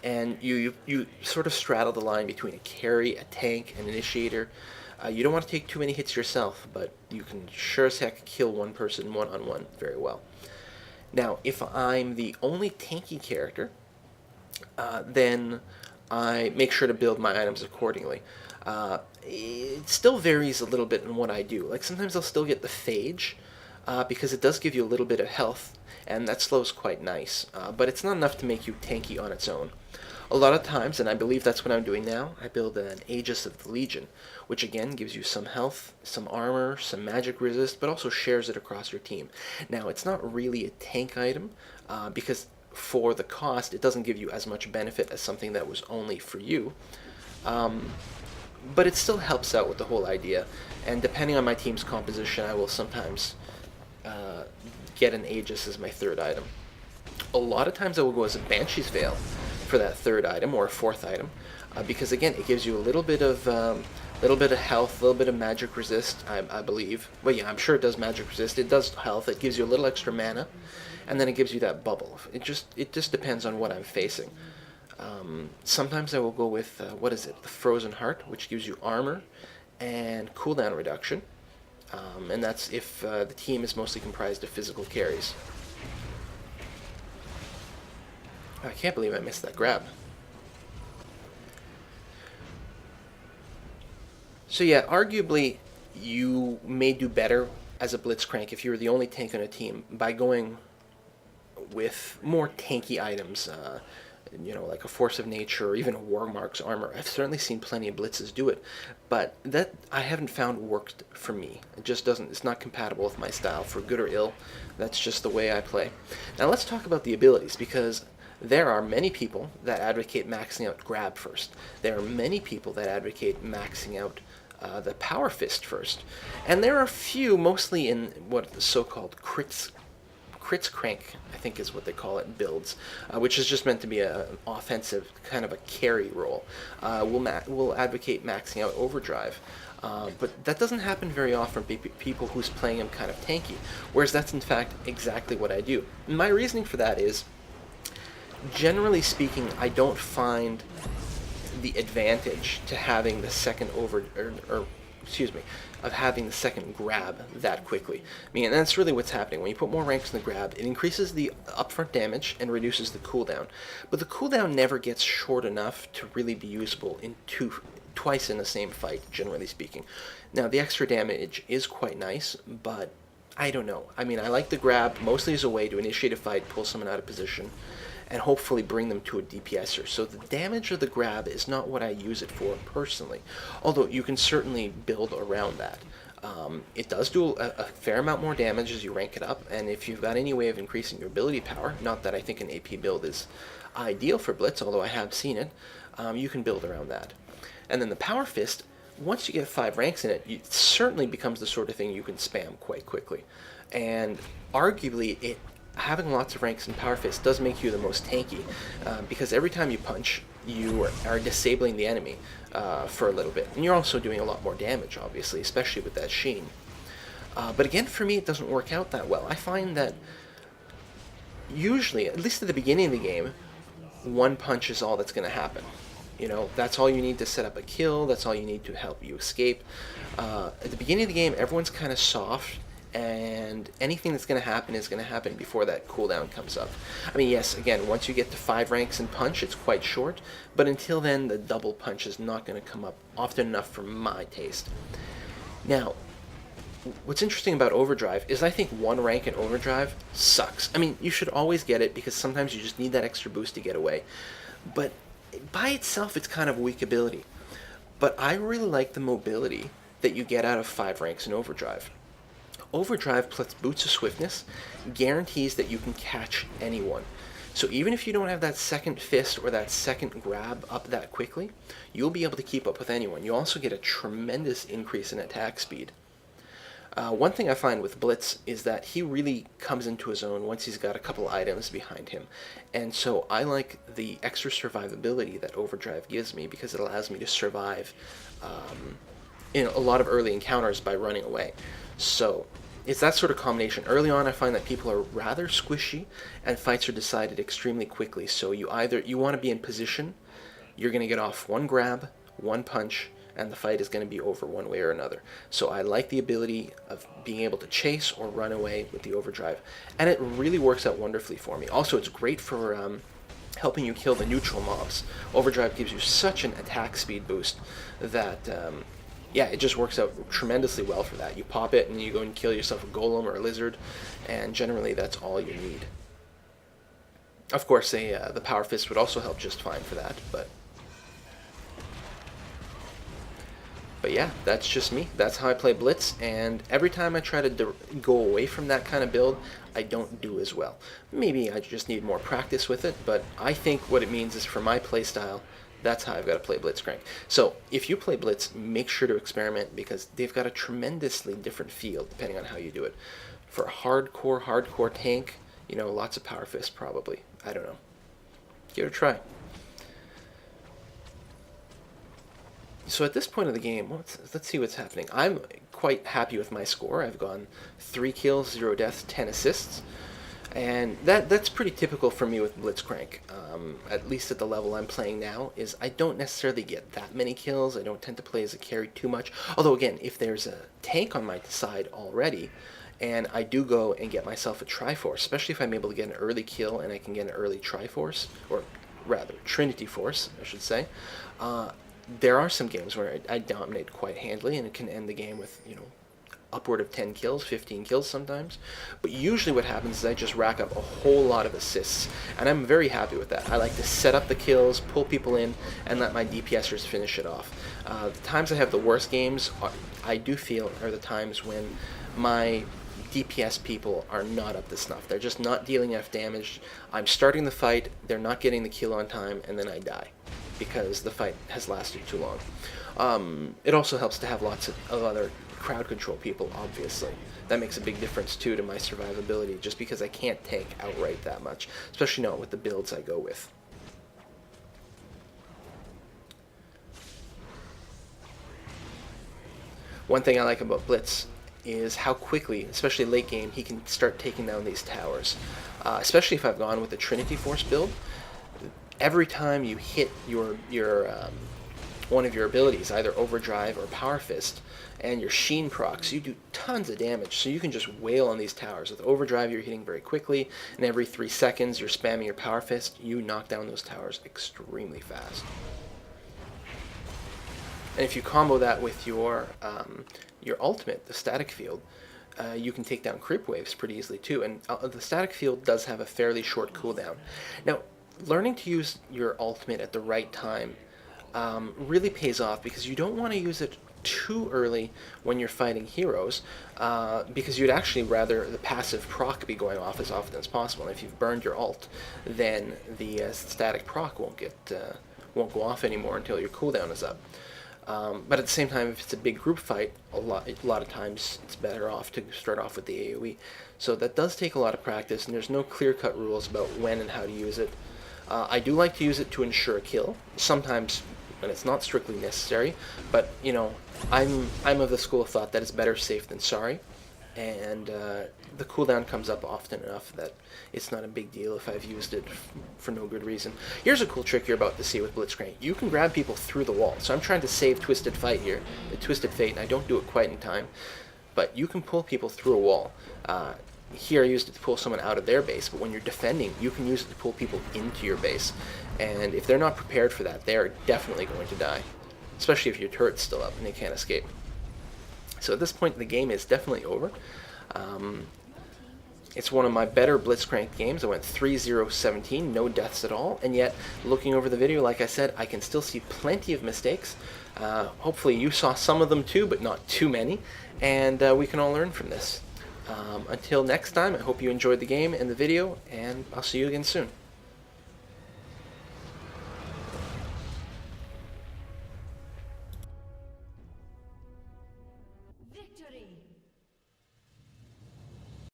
and you sort of straddle the line between a carry, a tank, an initiator. You don't want to take too many hits yourself, but you can sure as heck kill one person one-on-one very well. Now, if I'm the only tanky character, then I make sure to build my items accordingly. It still varies a little bit in what I do. Like sometimes I'll still get the phage, because it does give you a little bit of health, and that slow's quite nice. But it's not enough to make you tanky on its own. A lot of times, and I believe that's what I'm doing now, I build an Aegis of the Legion, which again gives you some health, some armor, some magic resist, but also shares it across your team. Now, it's not really a tank item, because for the cost, it doesn't give you as much benefit as something that was only for you. But it still helps out with the whole idea, and depending on my team's composition, I will sometimes get an Aegis as my third item. A lot of times I will go as a Banshee's Veil for that third item or a fourth item, because again, it gives you a little bit of health, a little bit of magic resist, I believe. Well, yeah, I'm sure it does magic resist. It does health. It gives you a little extra mana, and then it gives you that bubble. It just depends on what I'm facing. Sometimes I will go with what is it? The Frozen Heart, which gives you armor and cooldown reduction, and that's if the team is mostly comprised of physical carries. I can't believe I missed that grab. So yeah, arguably you may do better as a Blitzcrank if you were the only tank on a team by going with more tanky items, like a Force of Nature or even a Warmark's armor. I've certainly seen plenty of Blitzes do it, but that I haven't found worked for me. It just doesn't, it's not compatible with my style, for good or ill. That's just the way I play. Now let's talk about the abilities, because there are many people that advocate maxing out Grab first. There are many people that advocate maxing out the Power Fist first. And there are a few, mostly in what the so-called Blitzcrank, I think is what they call it, builds, which is just meant to be an offensive, kind of a carry role. Will advocate maxing out Overdrive. But that doesn't happen very often for people who's playing him kind of tanky, whereas that's in fact exactly what I do. And my reasoning for that is, generally speaking, I don't find the advantage to having the second of having the second grab that quickly. I mean, and that's really what's happening. When you put more ranks in the grab, it increases the upfront damage and reduces the cooldown. But the cooldown never gets short enough to really be usable in twice in the same fight, generally speaking. Now, the extra damage is quite nice, but I don't know. I mean, I like the grab mostly as a way to initiate a fight, pull someone out of position, and hopefully bring them to a DPSer. So the damage of the grab is not what I use it for personally, although you can certainly build around that. It does do a fair amount more damage as you rank it up, and if you've got any way of increasing your ability power, not that I think an AP build is ideal for Blitz, although I have seen it, you can build around that. And then the Power Fist, once you get 5 ranks in it, it certainly becomes the sort of thing you can spam quite quickly. And arguably, having lots of ranks in Power Fist does make you the most tanky, because every time you punch, you are disabling the enemy for a little bit. And you're also doing a lot more damage, obviously, especially with that sheen. But again, for me, it doesn't work out that well. I find that usually, at least at the beginning of the game, one punch is all that's going to happen. You know, that's all you need to set up a kill, that's all you need to help you escape. At the beginning of the game, everyone's kind of soft, and anything that's going to happen is going to happen before that cooldown comes up. I mean, yes, again, once you get to 5 ranks in punch, it's quite short, but until then, the double punch is not going to come up often enough for my taste. Now, what's interesting about Overdrive is I think 1 rank in Overdrive sucks. I mean, you should always get it because sometimes you just need that extra boost to get away. But by itself, it's kind of a weak ability. But I really like the mobility that you get out of 5 ranks in Overdrive. Overdrive plus Boots of Swiftness guarantees that you can catch anyone. So even if you don't have that second fist or that second grab up that quickly, you'll be able to keep up with anyone. You also get a tremendous increase in attack speed. One thing I find with Blitz is that he really comes into his own once he's got a couple items behind him. And so I like the extra survivability that Overdrive gives me because it allows me to survive in a lot of early encounters by running away. So it's that sort of combination. Early on, I find that people are rather squishy, and fights are decided extremely quickly. So you want to be in position, you're going to get off one grab, one punch, and the fight is going to be over one way or another. So I like the ability of being able to chase or run away with the overdrive, and it really works out wonderfully for me. Also, it's great for helping you kill the neutral mobs. Overdrive gives you such an attack speed boost that yeah, it just works out tremendously well for that. You pop it and you go and kill yourself a golem or a lizard, and generally that's all you need. Of course, the Power Fist would also help just fine for that, but yeah, that's just me. That's how I play Blitz, and every time I try to go away from that kind of build, I don't do as well. Maybe I just need more practice with it, but I think what it means is for my playstyle, that's how I've got to play Blitzcrank. So if you play Blitz, make sure to experiment, because they've got a tremendously different feel depending on how you do it. For a hardcore tank, you know, lots of Power Fist probably. I don't know. Give it a try. So at this point of the game, let's see what's happening. I'm quite happy with my score. I've gone 3 kills, 0 deaths, 10 assists. And that's pretty typical for me with Blitzcrank. At least at the level I'm playing now, is I don't necessarily get that many kills. I don't tend to play as a carry too much. Although again, if there's a tank on my side already, and I do go and get myself a Triforce, especially if I'm able to get an early kill and I can get an early Triforce, or rather Trinity Force, I should say, there are some games where I dominate quite handily, and it can end the game with, you know, upward of 10 kills, 15 kills sometimes. But usually what happens is I just rack up a whole lot of assists, and I'm very happy with that. I like to set up the kills, pull people in, and let my DPSers finish it off. The times I have the worst games, I do feel, are the times when my DPS people are not up to snuff. They're just not dealing enough damage. I'm starting the fight, they're not getting the kill on time, and then I die, because the fight has lasted too long. It also helps to have lots of other crowd control people, obviously. That makes a big difference too to my survivability, just because I can't tank outright that much, especially not with the builds I go with. One thing I like about Blitz is how quickly, especially late game, he can start taking down these towers. Especially if I've gone with the Trinity Force build, every time you hit your one of your abilities, either Overdrive or Power Fist, and your Sheen procs, you do tons of damage, so you can just wail on these towers. With Overdrive, you're hitting very quickly, and every 3 seconds you're spamming your Power Fist, you knock down those towers extremely fast. And if you combo that with your ultimate, the Static Field, you can take down creep waves pretty easily too, and the Static Field does have a fairly short cooldown. Now, learning to use your ultimate at the right time really pays off, because you don't want to use it too early when you're fighting heroes, because you'd actually rather the passive proc be going off as often as possible. And if you've burned your ult, then the static proc won't go off anymore until your cooldown is up. But at the same time, if it's a big group fight, a lot of times it's better off to start off with the AoE. So that does take a lot of practice, and there's no clear-cut rules about when and how to use it. I do like to use it to ensure a kill, sometimes when it's not strictly necessary, but, you know, I'm of the school of thought that it's better safe than sorry, and the cooldown comes up often enough that it's not a big deal if I've used it for no good reason. Here's a cool trick you're about to see with Blitzcrank. You can grab people through the wall. So I'm trying to save Twisted Fate here, Twisted Fate, and I don't do it quite in time, but you can pull people through a wall. Here I used it to pull someone out of their base, but when you're defending, you can use it to pull people into your base. And if they're not prepared for that, they are definitely going to die, especially if your turret's still up and they can't escape. So at this point, the game is definitely over. It's one of my better Blitzcrank games. I went 3-0-17, no deaths at all, and yet, looking over the video, like I said, I can still see plenty of mistakes. Hopefully you saw some of them too, but not too many, and we can all learn from this. Until next time, I hope you enjoyed the game and the video, and I'll see you again soon.